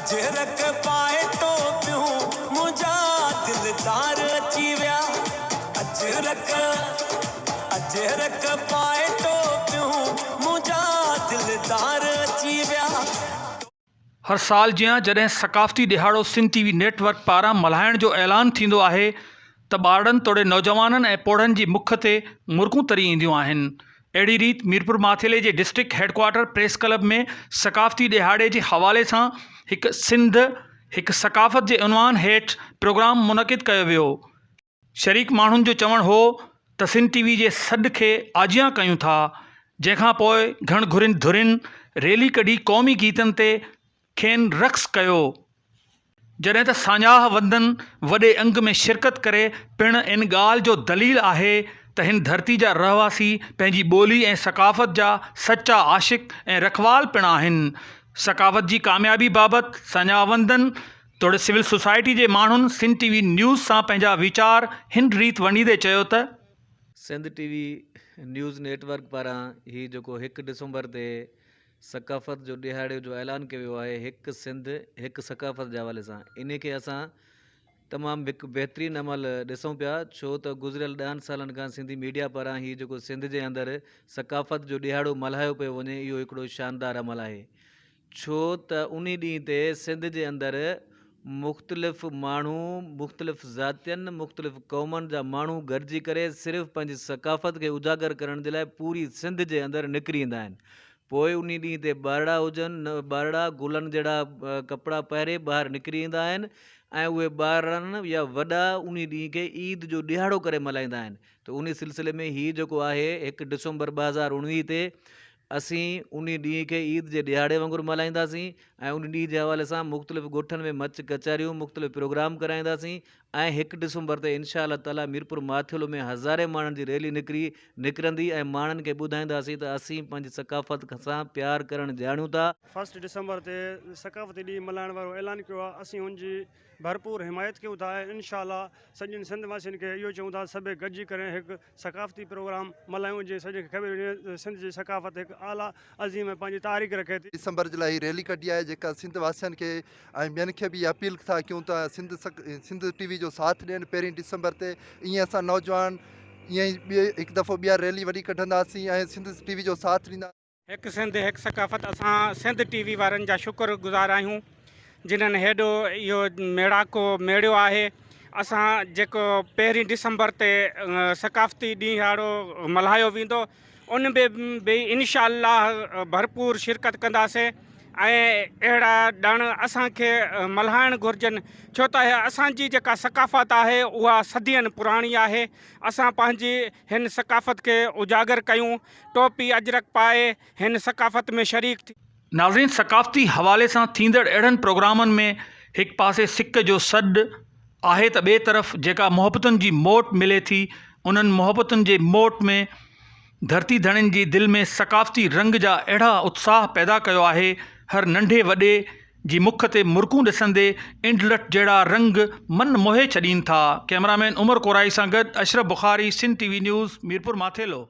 अजरक पाए टोपियूं मुंहिंजा दिलदार अची विया। अजरक पाए टोपियूं मुंहिंजा दिलदार अची विया। हर साल जियां जॾहिं सकाफ़ती दिहाड़ो सिंध टीवी नेटवर्क पारां मल्हाइण जो ऐलान थींदो आहे त ॿारनि तोड़े नौजवाननि ऐं पोढ़नि जी मुख ते मुर्कूं तरी ईंदियूं आहिनि। अहिड़ी रीति मीरपुर माथेले जे डिस्ट्रिक्ट हेडक्वार्टर प्रेस क्लब में सकाफ़ती दिहाड़े जे हवाले सां हिकु सिंध हिकु सकाफ़त जे उनवान हेठि प्रोग्राम मुनक़िद कयो वियो। शरीक माण्हुनि जो चवणु हो त सिंध टीवी जे सॾ खे आजियां कयूं था, जंहिंखां पोइ घण घुरिन धुरिन रैली कढी क़ौमी गीतनि ते खेनि रक़्स कयो, जॾहिं त सान्याह वंदन वॾे अंग में शिरकत करे पिणु इन ॻाल्हि जो दलील आहे त हिन धरती जा रहवासी पंहिंजी ॿोली ऐं सकाफ़त जा सचा आशिक़ ऐं रखवाल पिणु आहिनि। सकाफ़त जी कामयाबी बाबति सान्याह वंदन तोड़े सिविल सोसाइटी जे माण्हुनि सिंध टीवी न्यूज़ सां पंहिंजा वीचार हिन रीति वंडीदे चयो त सिंध टीवी न्यूज़ नेटवर्क पारां ही जेको 1 डिसंबर ते सकाफ़त जो ॾिहाड़े जो ऐलान कयो वियो आहे, हिकु सिंध हिकु सकाफ़त जे हवाले सां, इन खे असां तमामु हिकु बहितरीनु अमल ॾिसूं पिया। छो त गुज़िरियल 10 सालनि खां सिंधी मीडिया पारां ही जेको सिंध जे अंदरि सकाफ़त जो ॾिहाड़ो मल्हायो पियो वञे, इहो हिकिड़ो शानदार अमल आहे। छो त उन ॾींहं ते सिंध जे अंदरि मुख़्तलिफ़ माण्हू, मुख़्तलिफ़ ज़ातियुनि, मुख़्तलिफ़ क़ौमनि जा माण्हू गॾिजी करे सिर्फ़ु पंहिंजी सकाफ़त खे उजागर करण जे लाइ पूरी सिंध जे अंदरि निकिरी ईंदा आहिनि। पोइ उन ॾींहं ते ॿारड़ा हुजनि न ॿारड़ा गुलनि जहिड़ा कपिड़ा पहिरे ॿाहिरि निकिरी ईंदा आहिनि ऐं उहे ॿारनि या वॾा उन ॾींहं खे ईद जो ॾिहाड़ो करे मल्हाईंदा आहिनि। त उन सिलसिले में हीउ जेको आहे 1 डिसंबर 2019 ते असीं उन ॾींहं खे ईद जे ॾिहाड़े वांगुरु मल्हाईंदासीं ऐं उन ॾींहं जे हवाले सां मुख़्तलिफ़ ॻोठनि में मच कचहरियूं मुख़्तलिफ़ प्रोग्राम कराईंदासीं ऐं 1 डिसंबर ते इंशा अल्लाह ताला मीरपुर माथिलो में हज़ारे माण्हुनि जी रैली निकिरंदी ऐं माण्हुनि खे ॿुधाईंदासीं त असीं पंहिंजी सकाफ़त सां प्यार करणु ॼाणूं था। 1 डिसंबर ते सकाफ़ती ॾींहुं मल्हाइण वारो ऐलान कयो आहे। असीं हुनजी भरपूर हिमायत कयूं था ऐं इंशा अल्लाह सॼियुनि सिंध वासियुनि खे इहो चऊं था सभई गॾिजी करे हिकु सकाफ़ती प्रोग्राम मल्हायूं जे सॼे खे ख़बर हुजे सिंध जी सकाफ़त हिकु आला अज़ीम पंहिंजी तारीख़ रखे थी। डिसंबर जे लाइ रेली कढी आहे जेका सिंध वासियुनि खे ऐं ॿियनि खे बि अपील था कयूं त सिंध टीवी जो साथ ॾियनि। 1 डिसंबर ते ईअं असां नौजवान ईअं ई हिकु दफ़ो ॿिया रैली वॾी कढंदासीं ऐं सिंध टीवी जो साथ ॾींदा। हिकु सिंध हिकु सकाफ़त, असां सिंध टीवी वारनि जा शुक्रगुज़ार आहियूं जिन्हनि हेॾो इहो मेड़ाको मेड़ियो आहे। असां जेको 1 डिसंबर ते सकाफ़ती ॾिहाड़ो मल्हायो वेंदो उन में बि इंशा अल्लाह भरपूर शिरकत कंदासीं ऐं अहिड़ा ॾण असांखे मल्हाइण घुरिजनि। छो त असांजी जेका सकाफ़त आहे उहा सदियनि पुराणी आहे। असां पंहिंजी हिन सकाफ़त खे उजागर कयूं, टोपी अजरक पाए हिन सकाफ़त में शरीक थी। नाज़रीन, सकाफ़ती हवाले सां थींदड़ अहिड़नि प्रोग्रामनि में हिकु पासे सिक जो सॾ आहे त ॿिए तरफ़ जेका मोहबतुनि जी मोट मिले थी, उन्हनि मोहबतुनि जे मोट में धरती धणियुनि जी दिलि में सकाफ़ती रंग जा अहिड़ा उत्साह पैदा कयो आहे। हर नंढे वॾे जी मुख ते मुर्कूं ॾिसंदे इंडलट जहिड़ा रंग मन मोहे छॾीनि था। कैमरामैन उमर कोराई सां गॾु अशरफ बुखारी, सिंध टीवी न्यूज़, मीरपुर माथेलो।